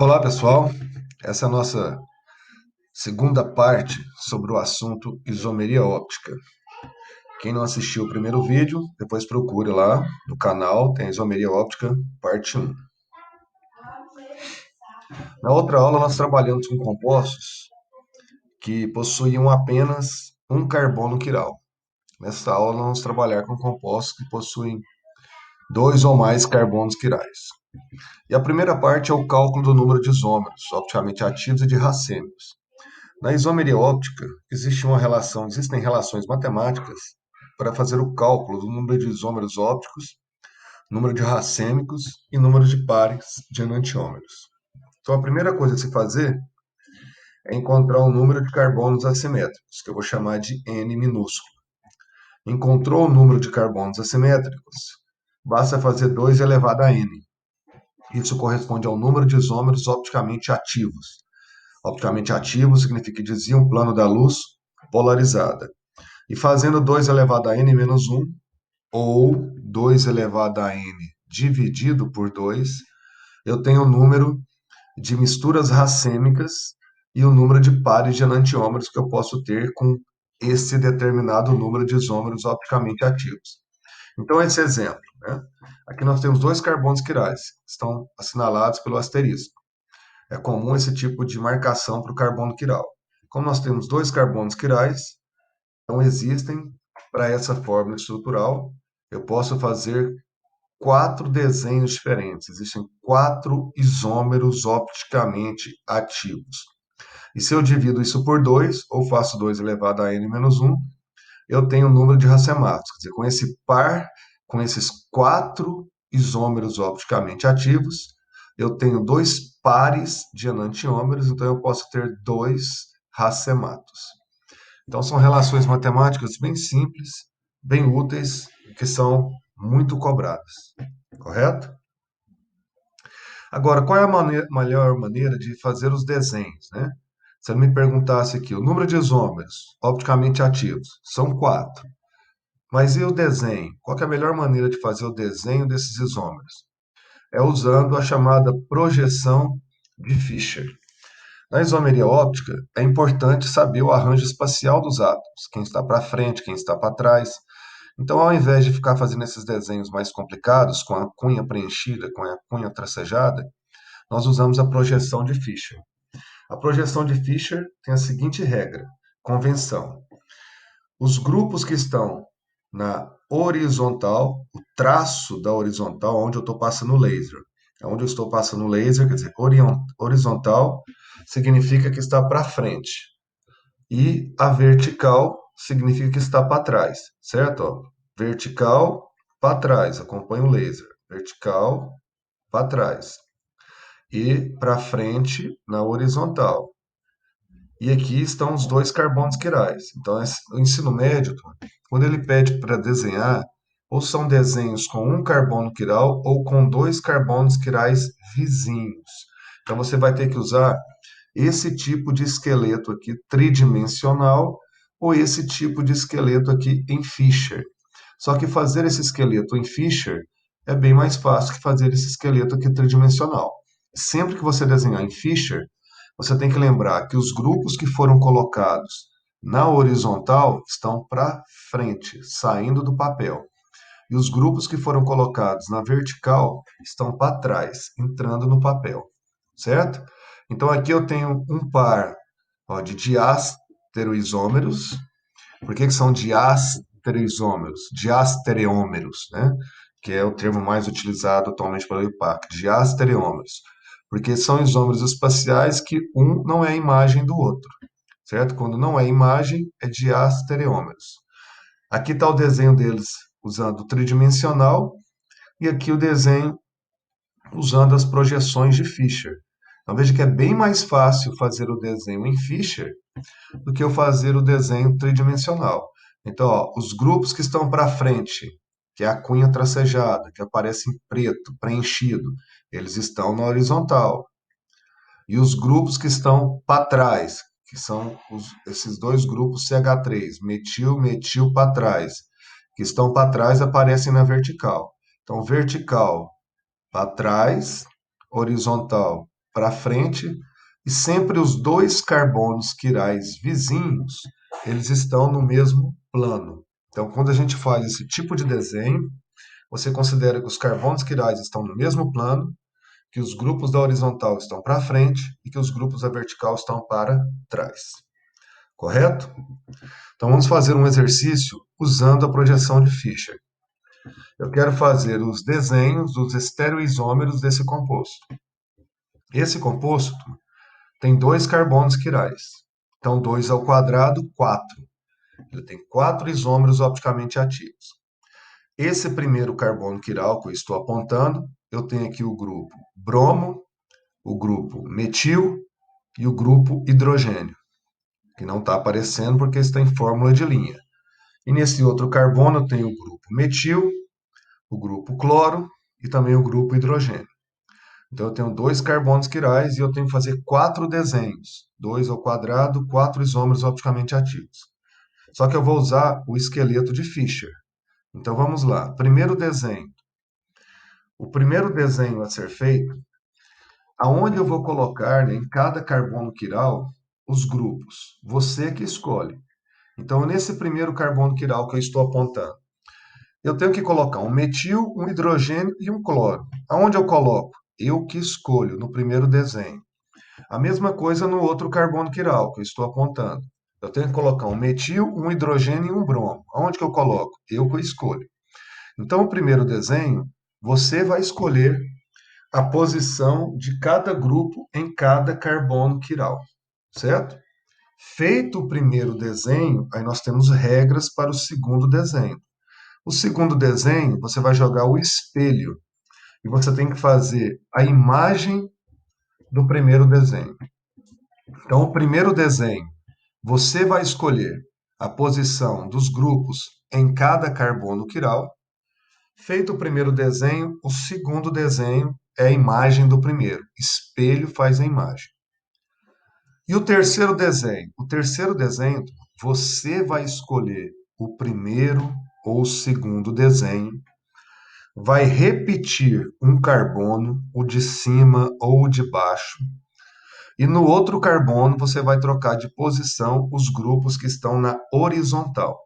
Olá, pessoal. Essa é a nossa segunda parte sobre o assunto isomeria óptica. Quem não assistiu o primeiro vídeo, depois procure lá no canal, tem isomeria óptica, parte 1. Na outra aula, nós trabalhamos com compostos que possuíam apenas um carbono quiral. Nesta aula, nós vamos trabalhar com compostos que possuem dois ou mais carbonos quirais. E a primeira parte é o cálculo do número de isômeros, opticamente ativos e de racêmicos. Na isomeria óptica, existem relações matemáticas para fazer o cálculo do número de isômeros ópticos, número de racêmicos e número de pares de enantiômeros. Então, a primeira coisa a se fazer é encontrar o número de carbonos assimétricos, que eu vou chamar de N minúsculo. Encontrou o número de carbonos assimétricos, basta fazer 2 elevado a N. Isso corresponde ao número de isômeros opticamente ativos. Opticamente ativo significa que desvia um plano da luz polarizada. E fazendo 2 elevado a n menos 1, ou 2 elevado a n dividido por 2, eu tenho o número de misturas racêmicas e o número de pares de enantiômeros que eu posso ter com esse determinado número de isômeros opticamente ativos. Então, esse exemplo, né? Aqui nós temos dois carbonos quirais, que estão assinalados pelo asterisco. É comum esse tipo de marcação para o carbono quiral. Como nós temos dois carbonos quirais, então existem, para essa fórmula estrutural, eu posso fazer quatro desenhos diferentes. Existem quatro isômeros opticamente ativos. E se eu divido isso por 2, ou faço 2 elevado a n menos 1, eu tenho o número de racematos. Quer dizer, com esse par, com esses quatro isômeros opticamente ativos, eu tenho dois pares de enantiômeros, então eu posso ter dois racematos. Então são relações matemáticas bem simples, bem úteis, que são muito cobradas, correto? Agora, qual é a melhor maneira de fazer os desenhos, né? Se eu me perguntasse aqui, o número de isômeros opticamente ativos são quatro. Mas e o desenho? Qual que é a melhor maneira de fazer o desenho desses isômeros? É usando a chamada projeção de Fischer. Na isomeria óptica, é importante saber o arranjo espacial dos átomos, quem está para frente, quem está para trás. Então, ao invés de ficar fazendo esses desenhos mais complicados, com a cunha preenchida, com a cunha tracejada, nós usamos a projeção de Fischer. A projeção de Fischer tem a seguinte regra, convenção. Os grupos que estão na horizontal, o traço da horizontal, onde eu estou passando o laser. Onde eu estou passando o laser, quer dizer, horizontal, significa que está para frente. E a vertical significa que está para trás, certo? Ó, vertical, para trás, acompanha o laser. Vertical, para trás. E para frente, na horizontal. E aqui estão os dois carbonos quirais. Então, o ensino médio, quando ele pede para desenhar, ou são desenhos com um carbono quiral ou com dois carbonos quirais vizinhos. Então, você vai ter que usar esse tipo de esqueleto aqui tridimensional ou esse tipo de esqueleto aqui em Fischer. Só que fazer esse esqueleto em Fischer é bem mais fácil que fazer esse esqueleto aqui tridimensional. Sempre que você desenhar em Fischer, você tem que lembrar que os grupos que foram colocados na horizontal estão para frente, saindo do papel. E os grupos que foram colocados na vertical estão para trás, entrando no papel. Certo? Então aqui eu tenho um par, ó, de diastereoisômeros. Por que são diastereoisômeros? Diastereômeros, né? Que é o termo mais utilizado atualmente pelo IUPAC, diastereômeros. Porque são isômeros espaciais que um não é a imagem do outro, certo? Quando não é imagem, é diastereômeros. Aqui está o desenho deles usando o tridimensional e aqui o desenho usando as projeções de Fischer. Então veja que é bem mais fácil fazer o desenho em Fischer do que eu fazer o desenho tridimensional. Então, ó, os grupos que estão para frente, que é a cunha tracejada, que aparece em preto, preenchido, eles estão na horizontal. E os grupos que estão para trás, que são esses dois grupos CH3, metil, metil para trás, que estão para trás, aparecem na vertical. Então, vertical para trás, horizontal para frente e sempre os dois carbonos quirais vizinhos, eles estão no mesmo plano. Então, quando a gente faz esse tipo de desenho, você considera que os carbonos quirais estão no mesmo plano, que os grupos da horizontal estão para frente e que os grupos da vertical estão para trás. Correto? Então vamos fazer um exercício usando a projeção de Fischer. Eu quero fazer os desenhos dos estereoisômeros desse composto. Esse composto tem dois carbonos quirais. Então 2 ao quadrado, 4. Ele tem 4 isômeros opticamente ativos. Esse primeiro carbono quiral que eu estou apontando, eu tenho aqui o grupo bromo, o grupo metil e o grupo hidrogênio, que não está aparecendo porque está em fórmula de linha. E nesse outro carbono eu tenho o grupo metil, o grupo cloro e também o grupo hidrogênio. Então eu tenho dois carbonos quirais e eu tenho que fazer 4 desenhos. 2 ao quadrado, 4 isômeros opticamente ativos. Só que eu vou usar o esqueleto de Fischer. Então vamos lá. Primeiro desenho. O primeiro desenho a ser feito, aonde eu vou colocar, né, em cada carbono quiral os grupos. Você que escolhe. Então, nesse primeiro carbono quiral que eu estou apontando, eu tenho que colocar um metil, um hidrogênio e um cloro. Aonde eu coloco? Eu que escolho no primeiro desenho. A mesma coisa no outro carbono quiral que eu estou apontando. Eu tenho que colocar um metil, um hidrogênio e um bromo. Aonde que eu coloco? Eu que escolho. Então, o primeiro desenho, você vai escolher a posição de cada grupo em cada carbono quiral, certo? Feito o primeiro desenho, aí nós temos regras para o segundo desenho. O segundo desenho, você vai jogar o espelho e você tem que fazer a imagem do primeiro desenho. Então, o primeiro desenho, você vai escolher a posição dos grupos em cada carbono quiral. Feito o primeiro desenho, o segundo desenho é a imagem do primeiro. Espelho faz a imagem. E o terceiro desenho? O terceiro desenho, você vai escolher o primeiro ou o segundo desenho, vai repetir um carbono, o de cima ou o de baixo, e no outro carbono você vai trocar de posição os grupos que estão na horizontal.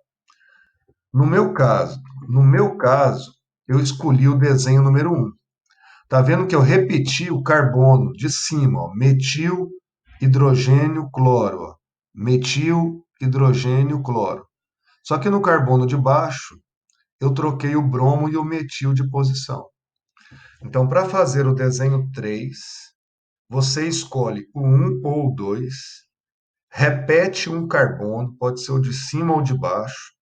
No meu caso, eu escolhi o desenho número 1. Tá vendo que eu repeti o carbono de cima, ó, metil, hidrogênio, cloro, ó. Metil, hidrogênio, cloro. Só que no carbono de baixo, eu troquei o bromo e o metil de posição. Então, para fazer o desenho 3, você escolhe o 1 ou o 2, repete um carbono, pode ser o de cima ou de baixo,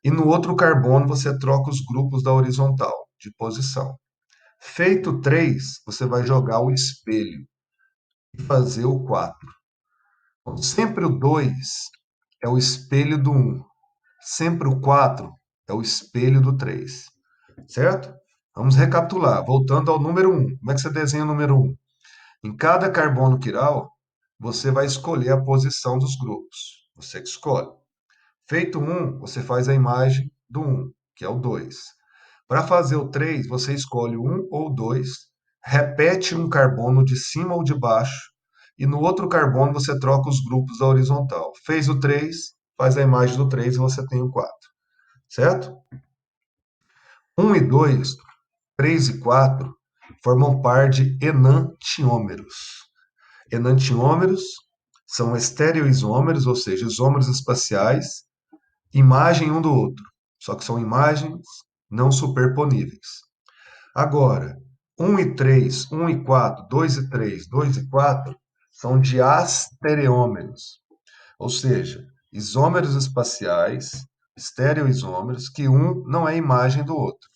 e no outro carbono você troca os grupos da horizontal, de posição. Feito 3, você vai jogar o espelho e fazer o 4. Então, sempre o 2 é o espelho do 1. Sempre o 4 é o espelho do 3. Certo? Vamos recapitular. Voltando ao número 1. Como é que você desenha o número 1? Em cada carbono quiral, você vai escolher a posição dos grupos. Você que escolhe. Feito 1, você faz a imagem do 1, que é o 2. Para fazer o 3, você escolhe um ou dois, repete um carbono de cima ou de baixo, e no outro carbono você troca os grupos da horizontal. Fez o 3, faz a imagem do 3 e você tem o 4. Certo? 1 e 2, 3 e 4 formam par de enantiômeros. Enantiômeros são estereoisômeros, ou seja, isômeros espaciais, imagem um do outro. Só que são imagens não superponíveis. Agora, 1 e 3, 1 e 4, 2 e 3, 2 e 4 são diastereômeros, ou seja, isômeros espaciais, estereoisômeros, que um não é imagem do outro.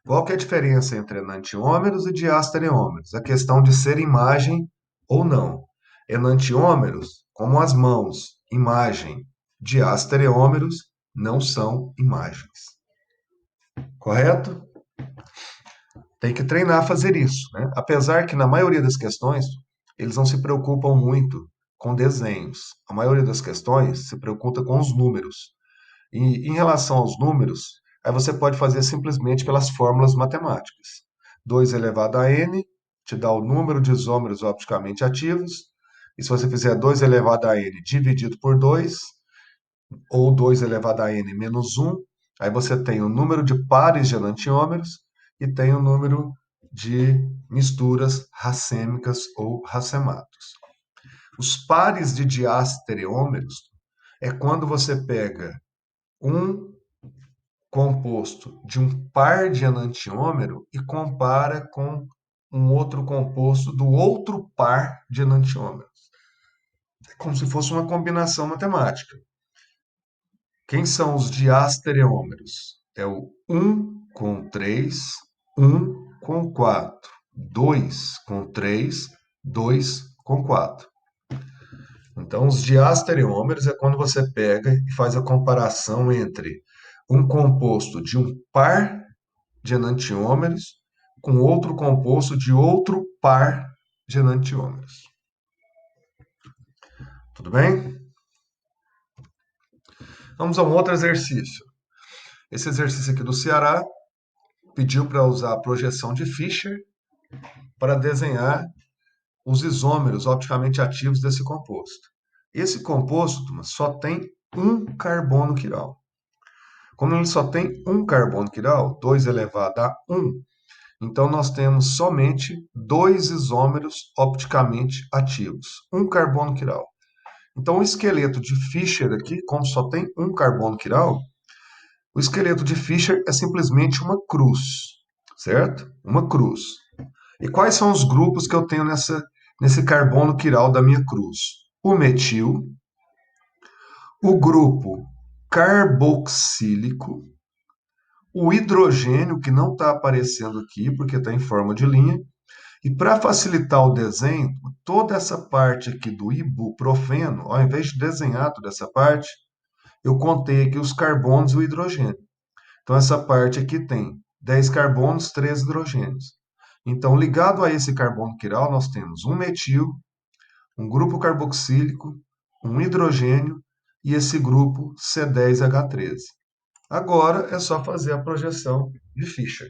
Qual que é a diferença entre enantiômeros e diastereômeros? A questão de ser imagem ou não. Enantiômeros, como as mãos, imagem. Diastereômeros não são imagens. Correto? Tem que treinar a fazer isso, né? Apesar que na maioria das questões eles não se preocupam muito com desenhos. A maioria das questões se preocupa com os números. E em relação aos números, aí você pode fazer simplesmente pelas fórmulas matemáticas. 2 elevado a n te dá o número de isômeros opticamente ativos. E se você fizer 2 elevado a n dividido por 2, ou 2 elevado a n menos 1, aí você tem o número de pares de enantiômeros e tem o número de misturas racêmicas ou racematos. Os pares de diastereômeros é quando você pega um composto de um par de enantiômero e compara com um outro composto do outro par de enantiômeros. É como se fosse uma combinação matemática. Quem são os diastereômeros? É o 1 com 3, 1 com 4, 2 com 3, 2 com 4. Então, os diastereômeros é quando você pega e faz a comparação entre um composto de um par de enantiômeros com outro composto de outro par de enantiômeros. Tudo bem? Vamos a um outro exercício. Esse exercício aqui do Ceará pediu para usar a projeção de Fischer para desenhar os isômeros opticamente ativos desse composto. Esse composto, só tem um carbono quiral. Como ele só tem um carbono quiral, 2 elevado a 1, então nós temos somente dois isômeros opticamente ativos, um carbono quiral. Então o esqueleto de Fischer aqui, como só tem um carbono quiral, o esqueleto de Fischer é simplesmente uma cruz, certo? Uma cruz. E quais são os grupos que eu tenho nesse carbono quiral da minha cruz? O metil, o grupo carboxílico, o hidrogênio, que não está aparecendo aqui porque está em forma de linha, e para facilitar o desenho, toda essa parte aqui do ibuprofeno, ao invés de desenhar toda essa parte, eu contei aqui os carbonos e o hidrogênio. Então, essa parte aqui tem 10 carbonos, 3 hidrogênios. Então, ligado a esse carbono quiral, nós temos um metil, um grupo carboxílico, um hidrogênio e esse grupo C10H13. Agora é só fazer a projeção de Fischer.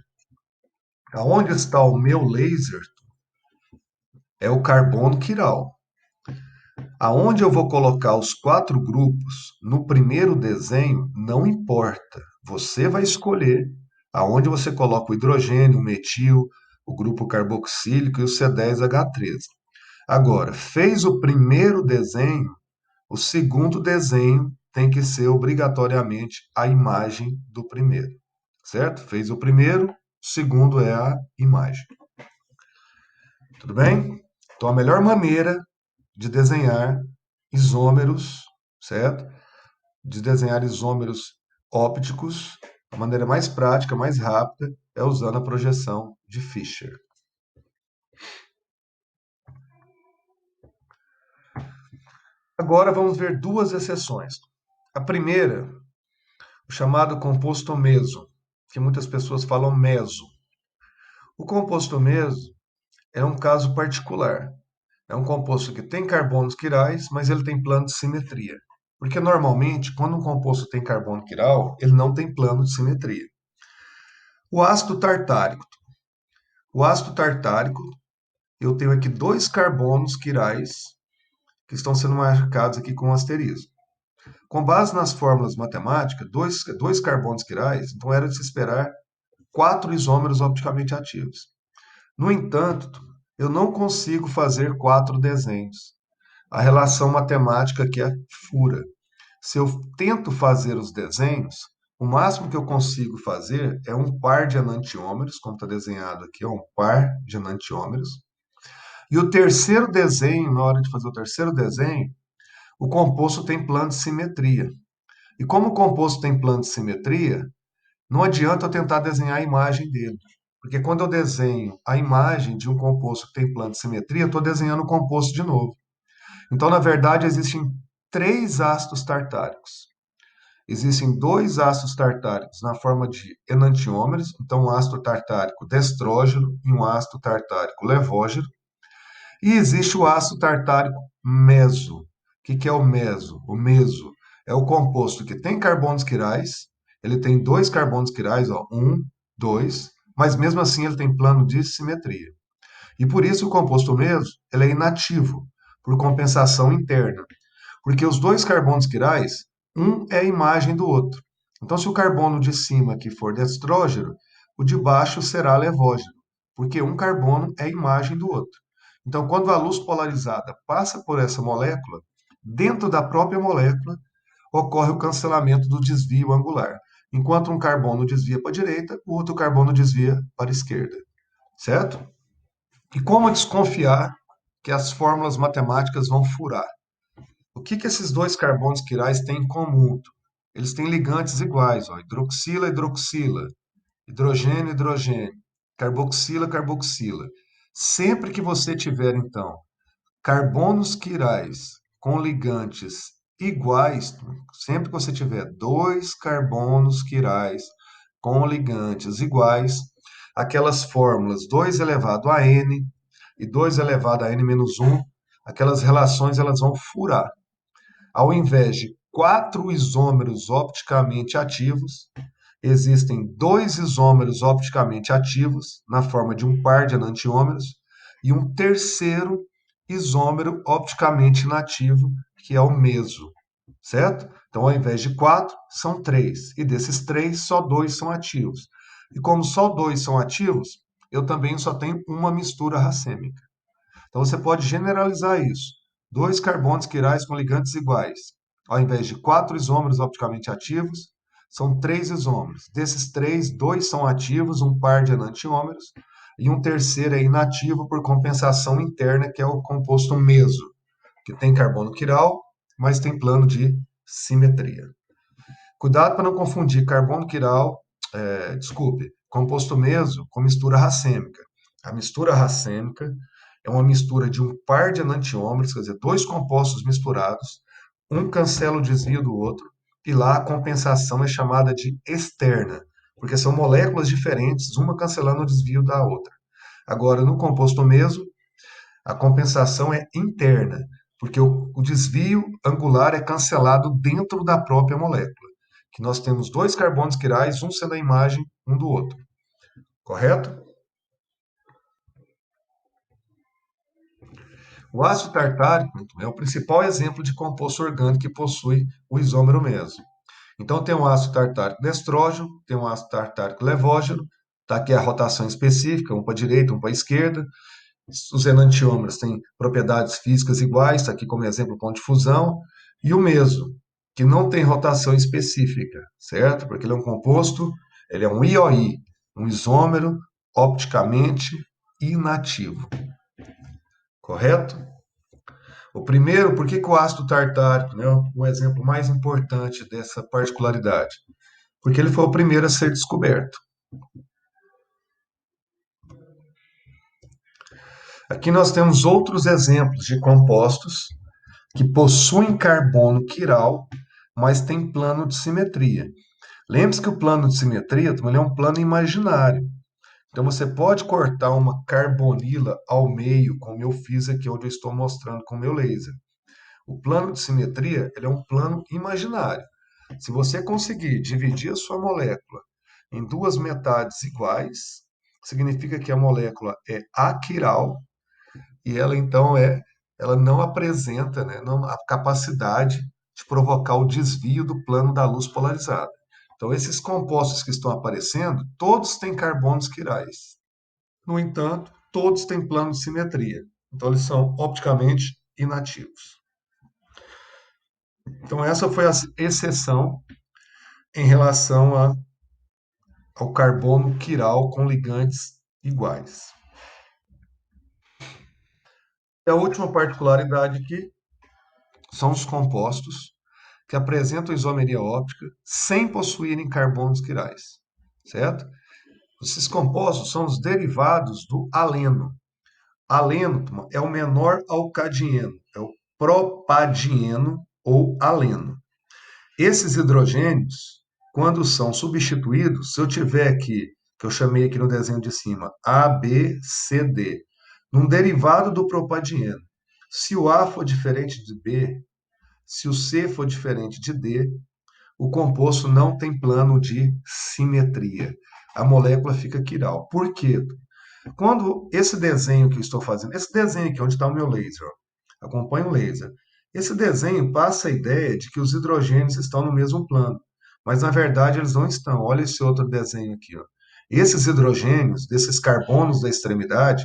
Aonde está o meu laser é o carbono quiral. Aonde eu vou colocar os 4 grupos no primeiro desenho não importa. Você vai escolher aonde você coloca o hidrogênio, o metil, o grupo carboxílico e o C10H13. Agora, fez o primeiro desenho, o segundo desenho tem que ser obrigatoriamente a imagem do primeiro, certo? Fez o primeiro, o segundo é a imagem. Tudo bem? Então, a melhor maneira de desenhar isômeros, certo? De desenhar isômeros ópticos, a maneira mais prática, mais rápida, é usando a projeção de Fischer. Agora vamos ver duas exceções. A primeira, o chamado composto meso, que muitas pessoas falam meso. O composto meso é um caso particular. É um composto que tem carbonos quirais, mas ele tem plano de simetria. Porque normalmente, quando um composto tem carbono quiral, ele não tem plano de simetria. O ácido tartárico. O ácido tartárico, eu tenho aqui dois carbonos quirais que estão sendo marcados aqui com um asterisco. Com base nas fórmulas matemáticas, dois carbonos quirais, então era de se esperar 4 isômeros opticamente ativos. No entanto, eu não consigo fazer 4 desenhos. A relação matemática aqui é fura. Se eu tento fazer os desenhos, o máximo que eu consigo fazer é um par de enantiômeros, como está desenhado aqui, é um par de enantiômeros. E o terceiro desenho, na hora de fazer o terceiro desenho, o composto tem plano de simetria. E como o composto tem plano de simetria, não adianta eu tentar desenhar a imagem dele. Porque quando eu desenho a imagem de um composto que tem plano de simetria, eu estou desenhando o composto de novo. Então, na verdade, existem 3 ácidos tartáricos. Existem 2 ácidos tartáricos na forma de enantiômeros, então um ácido tartárico destrógeno e um ácido tartárico levógeno. E existe o ácido tartárico meso. O que é o meso? O meso é o composto que tem carbonos quirais, ele tem 2 carbonos quirais, ó, 1, 2, mas mesmo assim ele tem plano de simetria. E por isso o composto mesmo ele é inativo, por compensação interna. Porque os dois carbonos quirais, um é a imagem do outro. Então, se o carbono de cima aqui for destrógeno, o de baixo será levógeno, porque um carbono é a imagem do outro. Então, quando a luz polarizada passa por essa molécula, dentro da própria molécula, ocorre o cancelamento do desvio angular. Enquanto um carbono desvia para a direita, o outro carbono desvia para a esquerda. Certo? E como desconfiar que as fórmulas matemáticas vão furar? O que esses dois carbonos quirais têm em comum? Eles têm ligantes iguais, ó, hidroxila, hidroxila, hidrogênio, hidrogênio, carboxila, carboxila. Sempre que você tiver, então, carbonos quirais com ligantes iguais, sempre que você tiver dois carbonos quirais com ligantes iguais, aquelas fórmulas 2 elevado a n e 2 elevado a n menos 1, aquelas relações elas vão furar. Ao invés de quatro isômeros opticamente ativos, existem dois isômeros opticamente ativos, na forma de um par de enantiômeros, e um terceiro isômero opticamente inativo, que é o meso, certo? Então, ao invés de quatro, são três. E desses três, só dois são ativos. E como só dois são ativos, eu também só tenho uma mistura racêmica. Então você pode generalizar isso. Dois carbonos quirais com ligantes iguais. Ao invés de quatro isômeros opticamente ativos, são três isômeros. Desses três, dois são ativos, um par de enantiômeros, e um terceiro é inativo por compensação interna, que é o composto meso, que tem carbono quiral, mas tem plano de simetria. Cuidado para não confundir carbono quiral, composto meso com mistura racêmica. A mistura racêmica é uma mistura de um par de enantiômeros, quer dizer, dois compostos misturados, um cancela o desvio do outro, e lá a compensação é chamada de externa, porque são moléculas diferentes, uma cancelando o desvio da outra. Agora, no composto meso, a compensação é interna, porque o desvio angular é cancelado dentro da própria molécula, que nós temos dois carbonos quirais, um sendo a imagem um do outro. Correto? O ácido tartárico então, é o principal exemplo de composto orgânico que possui o isômero meso. Então, tem um ácido tartárico destrógeno, tem um ácido tartárico levógeno, está aqui a rotação específica, um para a direita, um para a esquerda. Os enantiômeros têm propriedades físicas iguais, está aqui como exemplo o ponto de fusão. E o meso, que não tem rotação específica, certo? Porque ele é um composto, ele é um IOI, um isômero opticamente inativo. Correto? O primeiro, por que o ácido tartárico é o exemplo mais importante dessa particularidade? Porque ele foi o primeiro a ser descoberto. Aqui nós temos outros exemplos de compostos que possuem carbono quiral, mas tem plano de simetria. Lembre-se que o plano de simetria também é um plano imaginário. Então você pode cortar uma carbonila ao meio, como eu fiz aqui, onde eu estou mostrando com o meu laser. O plano de simetria ele é um plano imaginário. Se você conseguir dividir a sua molécula em duas metades iguais, significa que a molécula é aquiral e ela então ela não apresenta, né, não, a capacidade de provocar o desvio do plano da luz polarizada. Então esses compostos que estão aparecendo, todos têm carbonos quirais. No entanto, todos têm plano de simetria. Então eles são opticamente inativos. Então essa foi a exceção em relação ao carbono quiral com ligantes iguais. E a última particularidade aqui são os compostos que apresentam isomeria óptica sem possuírem carbonos quirais, certo? Esses compostos são os derivados do aleno. Aleno é o menor alcadieno, é o propadieno ou aleno. Esses hidrogênios, quando são substituídos, se eu tiver aqui, que eu chamei aqui no desenho de cima, A, B, C, D, num derivado do propadieno, se o A for diferente de B, se o C for diferente de D, o composto não tem plano de simetria. A molécula fica quiral. Por quê? Quando esse desenho que eu estou fazendo, esse desenho aqui, onde está o meu laser, ó, acompanha o laser. Esse desenho passa a ideia de que os hidrogênios estão no mesmo plano, mas na verdade eles não estão. Olha esse outro desenho aqui, ó. Esses hidrogênios, desses carbonos da extremidade,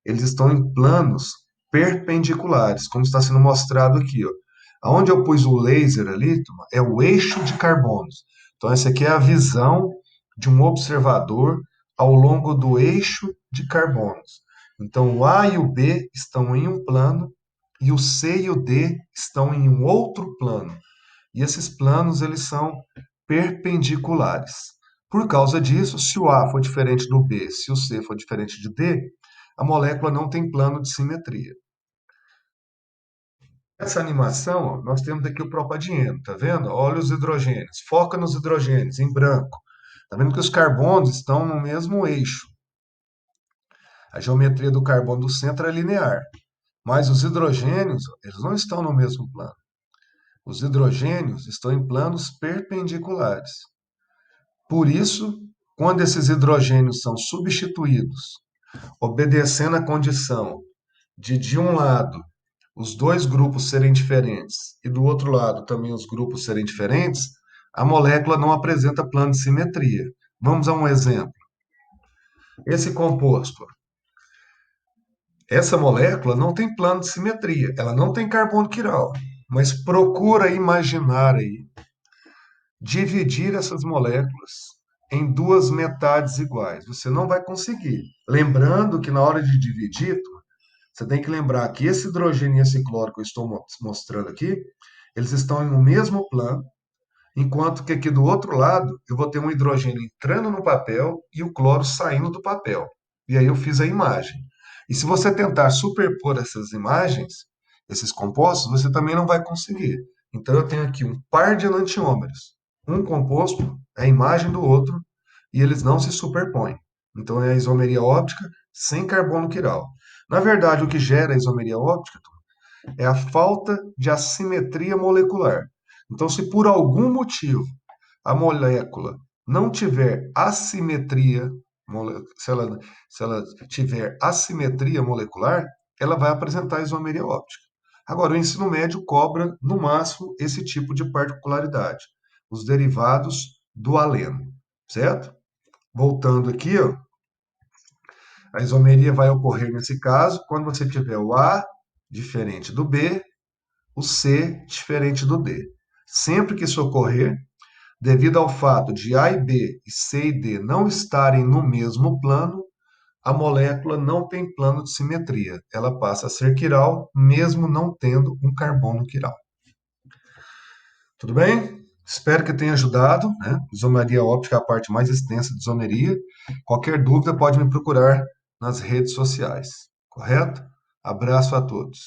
eles estão em planos perpendiculares, como está sendo mostrado aqui, ó. Aonde eu pus o laser ali, turma, é o eixo de carbonos. Então, essa aqui é a visão de um observador ao longo do eixo de carbonos. Então, o A e o B estão em um plano e o C e o D estão em um outro plano. E esses planos eles são perpendiculares. Por causa disso, se o A for diferente do B, se o C for diferente de D, a molécula não tem plano de simetria. Essa animação, ó, nós temos aqui o propadieno, tá vendo? Olha os hidrogênios, foca nos hidrogênios, em branco. Tá vendo que os carbonos estão no mesmo eixo. A geometria do carbono do centro é linear, mas os hidrogênios, eles não estão no mesmo plano. Os hidrogênios estão em planos perpendiculares. Por isso, quando esses hidrogênios são substituídos, obedecendo a condição de um lado, os dois grupos serem diferentes e do outro lado também os grupos serem diferentes, a molécula não apresenta plano de simetria. Vamos a um exemplo. Esse composto, essa molécula não tem plano de simetria, ela não tem carbono quiral, mas procura imaginar aí dividir essas moléculas em duas metades iguais. Você não vai conseguir. Lembrando que na hora de dividir, você tem que lembrar que esse hidrogênio e esse cloro que eu estou mostrando aqui, eles estão no mesmo plano, enquanto que aqui do outro lado eu vou ter um hidrogênio entrando no papel e o cloro saindo do papel. E aí eu fiz a imagem. E se você tentar superpor essas imagens, esses compostos, você também não vai conseguir. Então eu tenho aqui um par de enantiômeros. Um composto é a imagem do outro e eles não se superpõem. Então é a isomeria óptica sem carbono quiral. Na verdade, o que gera a isomeria óptica é a falta de assimetria molecular. Então, se por algum motivo a molécula não tiver assimetria, se ela tiver assimetria molecular, ela vai apresentar isomeria óptica. Agora, o ensino médio cobra, no máximo, esse tipo de particularidade, os derivados do aleno, certo? Voltando aqui, ó, a isomeria vai ocorrer nesse caso quando você tiver o A diferente do B, o C diferente do D. Sempre que isso ocorrer, devido ao fato de A e B, e C e D não estarem no mesmo plano, a molécula não tem plano de simetria. Ela passa a ser quiral, mesmo não tendo um carbono quiral. Tudo bem? Espero que tenha ajudado, né? Isomeria óptica é a parte mais extensa de isomeria. Qualquer dúvida pode me procurar nas redes sociais, correto? Abraço a todos.